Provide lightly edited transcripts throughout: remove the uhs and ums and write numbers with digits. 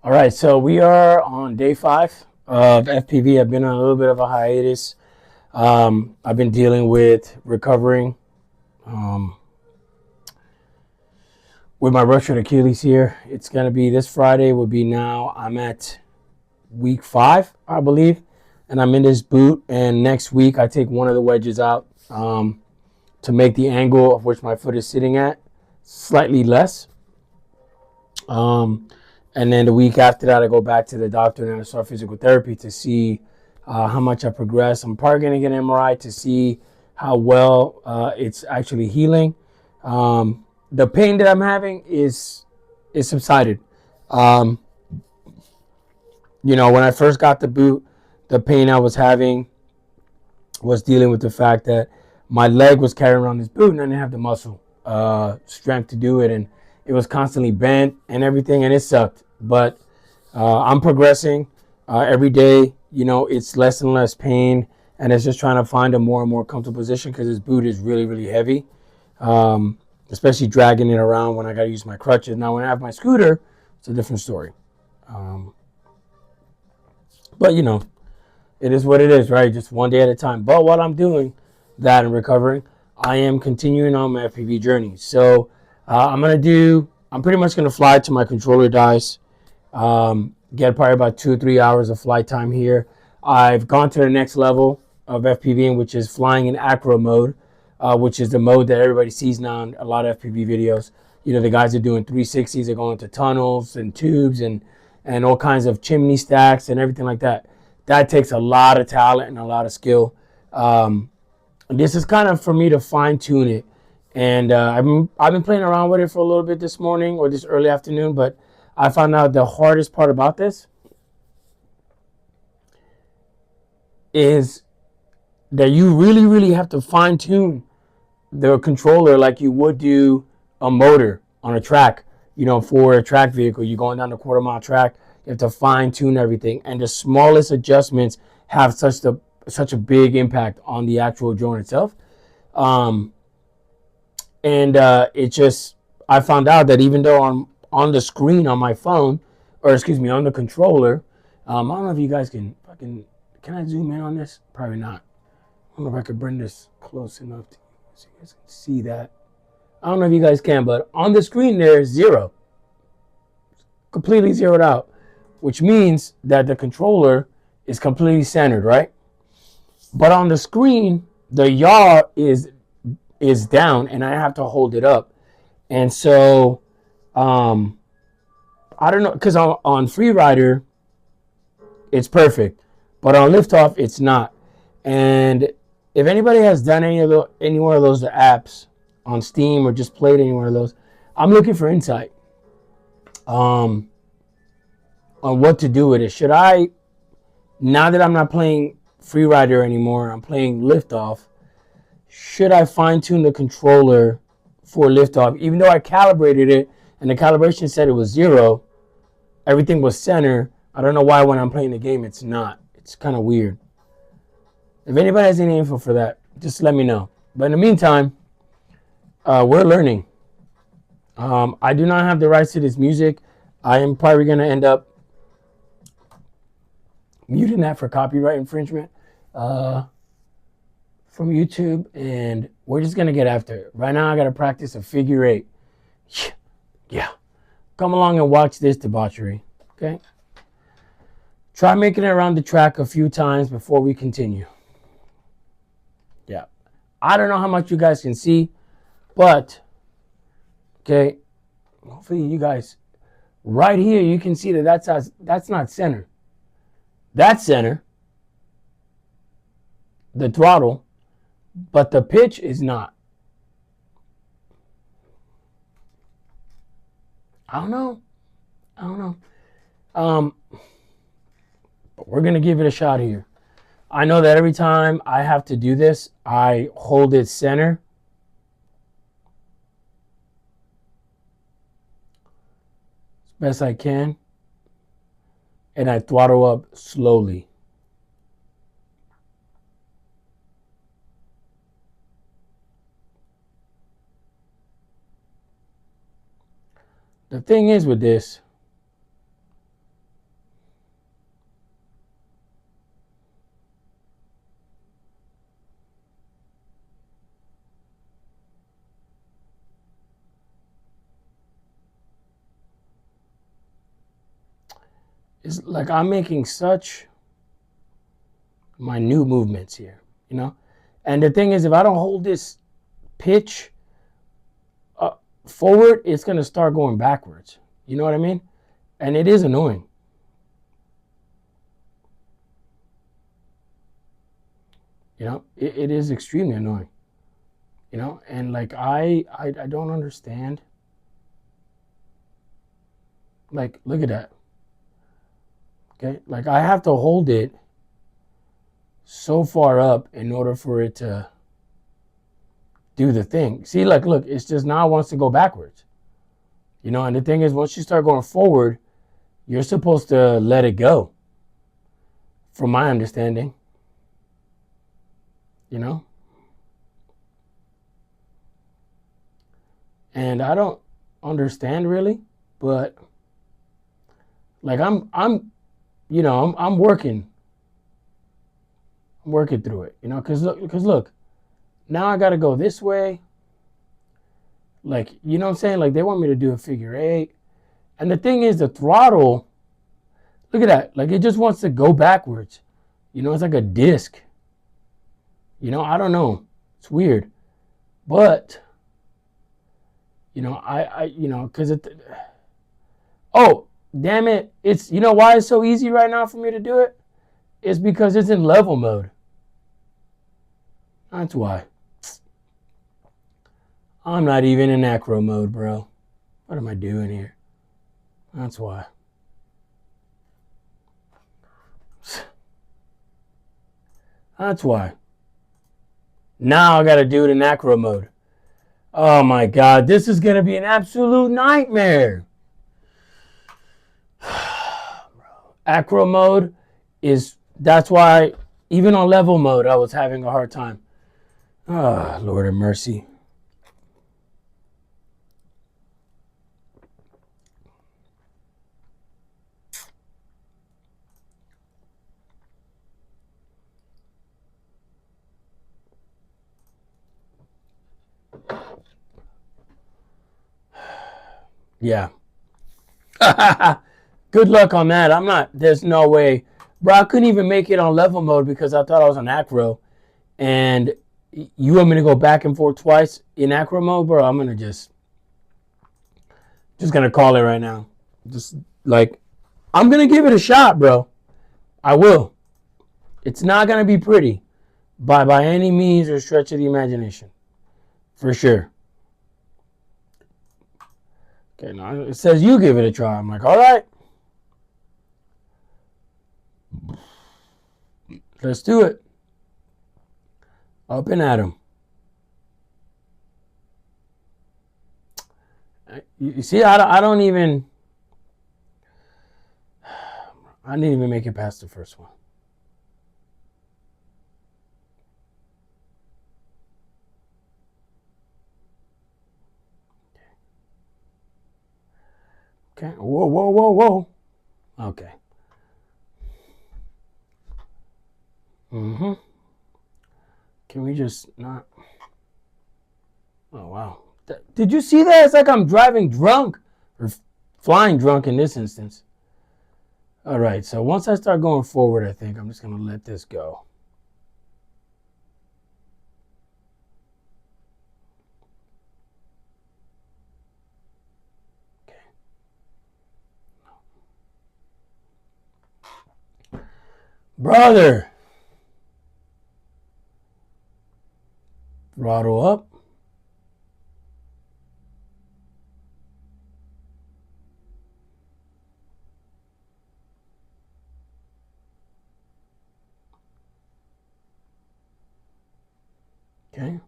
All right, so we are on day 5 of FPV. I've been on a little bit of a hiatus. I've been dealing with recovering um, with my ruptured Achilles here. It's going to be this Friday, would be now. I'm at week 5, I believe, and I'm in this boot. And next week, I take one of the wedges out to make the angle of which my foot is sitting at slightly less. And then the week after that, I go back to the doctor and I start physical therapy to see how much I progress. I'm probably going to get an MRI to see how well it's actually healing. The pain that I'm having is subsided. Um, when I first got the boot, the pain I was having was dealing with the fact that my leg was carrying around this boot and I didn't have the muscle strength to do it, and it was constantly bent and everything, and it sucked. But I'm progressing every day. It's less and less pain, and it's just trying to find a more and more comfortable position because this boot is really, really heavy, especially dragging it around when I got to use my crutches. Now, when I have my scooter, it's a different story. But it is what it is, right? Just one day at a time. But while I'm doing that and recovering, I am continuing on my FPV journey. So I'm pretty much going to fly till my controller dies. Get probably about 2 or 3 hours of flight time here. I've gone to the next level of FPVing, which is flying in acro mode, which is the mode that everybody sees now in a lot of FPV videos. The guys are doing 360s, they're going to tunnels and tubes and all kinds of chimney stacks and everything like that. That takes a lot of talent and a lot of skill. This is kind of for me to fine tune it, and I've been playing around with it for a little bit this morning or this early afternoon. But I found out the hardest part about this is that you really, really have to fine tune the controller like you would do a motor on a track. For a track vehicle, you're going down the quarter-mile track. You have to fine tune everything, and the smallest adjustments have such a big impact on the actual drone itself. Um, and it just I found out that even though I'm on the screen on my phone, or excuse me, on the controller, I don't know if you guys can I zoom in on this? Probably not. I don't know if I could bring this close enough to so you guys can see that. I don't know if you guys can, but on the screen there's 0, completely zeroed out, which means that the controller is completely centered, right? But on the screen, the yaw is down, and I have to hold it up. And so, I don't know, because on Freerider, it's perfect, but on Liftoff, it's not. And if anybody has done any one of those apps on Steam or just played any one of those, I'm looking for insight on what to do with it. Should I, now that I'm not playing Freerider anymore, I'm playing Liftoff, should I fine tune the controller for Liftoff? Even though I calibrated it and the calibration said it was 0, everything was center. I don't know why when I'm playing the game it's not. It's kind of weird. If anybody has any info for that, just let me know. But in the meantime, we're learning. I do not have the rights to this music. I am probably going to end up muting that for copyright infringement from YouTube, and we're just going to get after it. Right now, I got to practice a figure 8. Yeah. Come along and watch this debauchery, okay? Try making it around the track a few times before we continue. Yeah. I don't know how much you guys can see, but, okay, hopefully you guys, right here, you can see that that's not center. That's center, the throttle, but the pitch is not. I don't know. But we're going to give it a shot here. I know that every time I have to do this, I hold it center. As best I can. And I throttle up slowly. The thing is with this, It's like I'm making such minute movements here, you know? And the thing is, if I don't hold this pitch forward, it's going to start going backwards. You know what I mean? And it is annoying. You know, it is extremely annoying. You know, and like I don't understand. Like, look at that. Okay, like I have to hold it so far up in order for it to do the thing. See, like, look, it's just now it wants to go backwards. You know, and the thing is, once you start going forward, you're supposed to let it go. From my understanding. You know? And I don't understand really, but like I'm you know, I'm working through it, you know, cuz look, now I got to go this way. Like, you know what I'm saying? Like they want me to do a figure 8. And the thing is the throttle, look at that. Like it just wants to go backwards. You know, it's like a disc. You know, I don't know. It's weird. But you know, I you know, cuz it oh, damn it. It's, you know why it's so easy right now for me to do it? It's because it's in level mode. That's why. I'm not even in acro mode, bro. What am I doing here? That's why. That's why. Now I got to do it in acro mode. Oh my God, this is going to be an absolute nightmare. Acro mode that's why even on level mode I was having a hard time. Ah, Lord have mercy. Yeah. Good luck on that. There's no way. Bro, I couldn't even make it on level mode because I thought I was on acro. And you want me to go back and forth twice in acro mode, bro? I'm going to just going to call it right now. Just like, I'm going to give it a shot, bro. I will. It's not going to be pretty by any means or stretch of the imagination. For sure. Okay, now it says you give it a try. I'm like, all right. Let's do it. Up and at him. You see, I don't even... I didn't even make it past the first one. Okay. Whoa, whoa, whoa, whoa. Okay. Mm-hmm. Can we just not... Oh, wow. Did you see that? It's like I'm driving drunk. Or flying drunk in this instance. All right, so once I start going forward, I think I'm just going to let this go. Okay. Brother. Throttle up. Okay.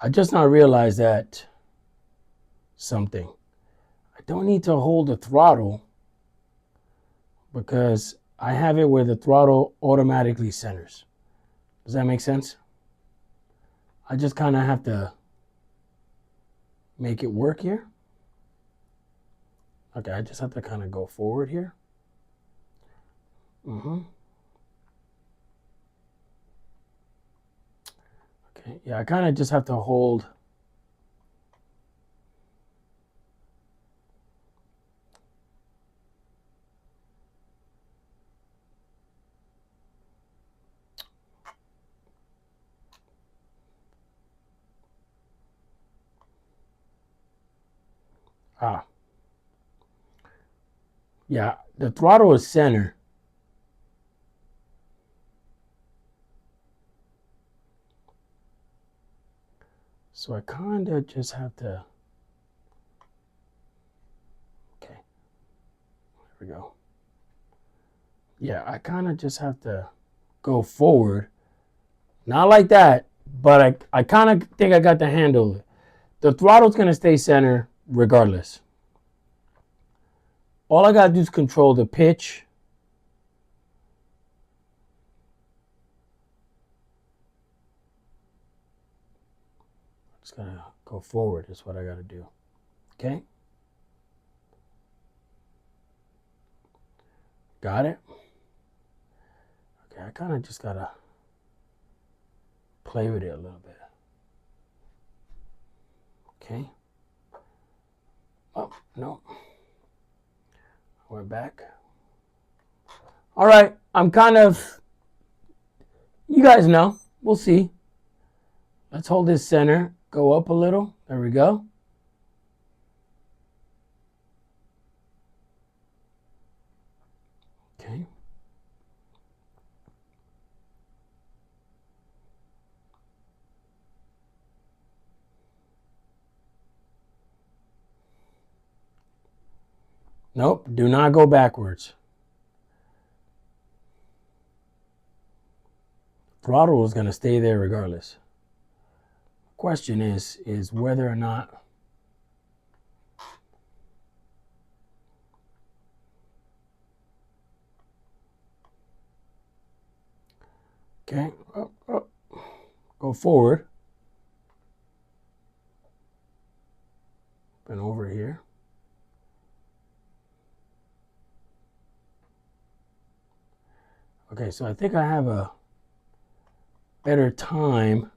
I just now realized that something. I don't need to hold the throttle because I have it where the throttle automatically centers. Does that make sense? I just kind of have to make it work here. Okay, I just have to kind of go forward here. Okay, yeah, I kind of just have to hold. Ah, yeah, the throttle is center. So I kind of just have to, okay, there we go. Yeah, I kind of just have to go forward. Not like that, but I kind of think I got the handle. The throttle's going to stay center regardless. All I got to do is control the pitch. Just going to go forward is what I got to do. Okay? Got it? Okay, I kind of just got to play with it a little bit. Okay? Oh, no. We're back. All right, I'm kind of, you guys know. We'll see. Let's hold this center. Go up a little. There we go. Okay. Nope, do not go backwards. Throttle is going to stay there regardless. Question is whether or not okay, go forward and over here. Okay, so I think I have a better time.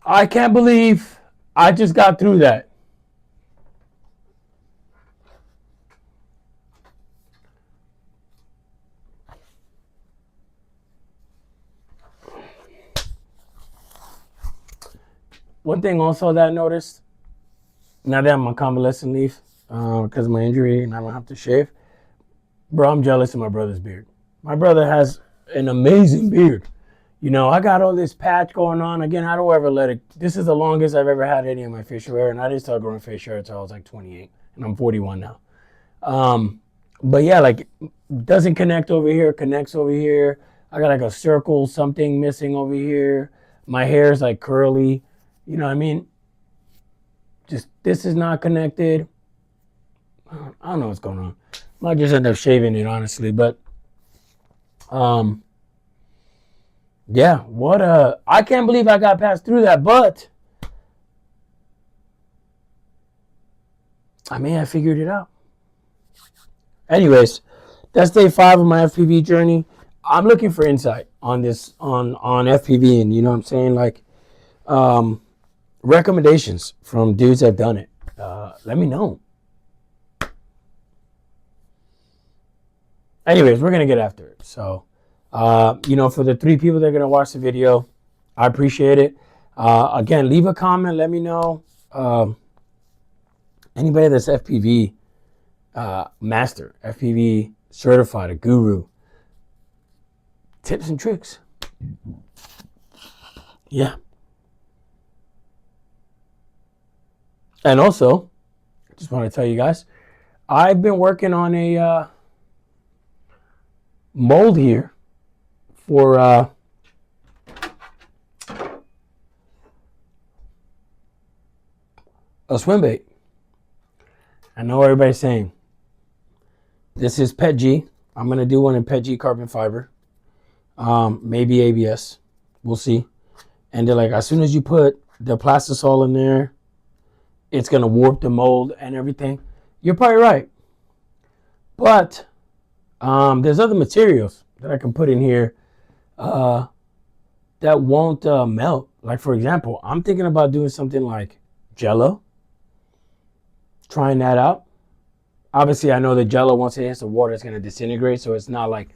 I can't believe I just got through that. One thing also that I noticed, now that I'm on convalescent leave because of my injury and I don't have to shave, bro, I'm jealous of my brother's beard. My brother has an amazing beard. You know, I got all this patch going on. Again, I don't ever let it. This is the longest I've ever had any of my facial hair, and I didn't start growing facial hair until I was like 28, and I'm 41 now. But yeah, like doesn't connect over here, connects over here. I got like a circle, something missing over here. My hair is like curly. You know what I mean? Just this is not connected. I don't know what's going on. I might just end up shaving it honestly, but yeah, what I can't believe I got passed through that, but I may have figured it out. Anyways, that's day 5 of my FPV journey. I'm looking for insight on this on FPV, and you know what I'm saying, like recommendations from dudes that have done it. Let me know. Anyways, we're gonna get after it. So, you know, for the 3 people that are gonna watch the video, I appreciate it. Again, leave a comment. Let me know. Anybody that's FPV master, FPV certified, a guru, tips and tricks. Yeah. And also, Just want to tell you guys, I've been working on a mold here for a swim bait. I know everybody's saying this is PETG. I'm gonna do one in PETG carbon fiber, maybe ABS. We'll see. And they're like, as soon as you put the plastisol in there, it's gonna warp the mold and everything. You're probably right, but there's other materials that I can put in here that won't melt. Like, for example, I'm thinking about doing something like Jello, trying that out. Obviously, I know that Jello, once it hits the water, it's going to disintegrate, so it's not like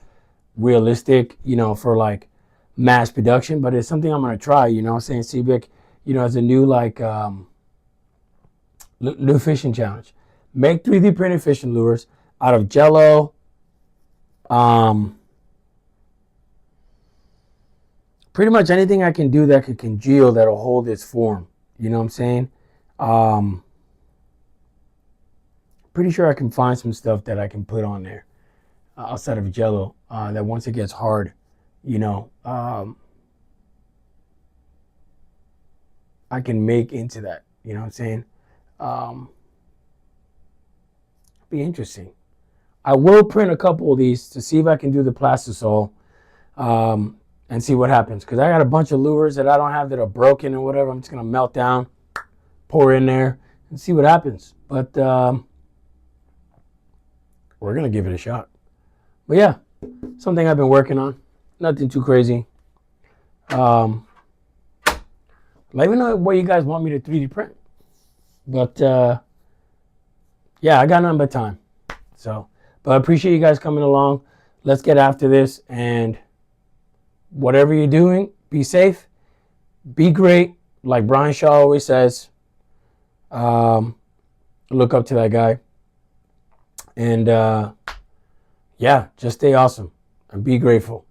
realistic, for like mass production, but it's something I'm going to try, I'm saying? CBIC, as a new like new fishing challenge. Make 3D printed fishing lures out of Jello, pretty much anything I can do that could congeal that'll hold its form. You know what I'm saying? Pretty sure I can find some stuff that I can put on there outside of Jello that once it gets hard, I can make into that. You know what I'm saying? Be interesting. I will print a couple of these to see if I can do the plastisol and see what happens. Because I got a bunch of lures that I don't have that are broken or whatever. I'm just going to melt down, pour in there, and see what happens. But we're going to give it a shot. But yeah, something I've been working on. Nothing too crazy. Let me know what you guys want me to 3D print. But yeah, I got nothing but time. So, but I appreciate you guys coming along. Let's get after this. And whatever you're doing, be safe. Be great. Like Brian Shaw always says. Look up to that guy. And yeah, just stay awesome and be grateful.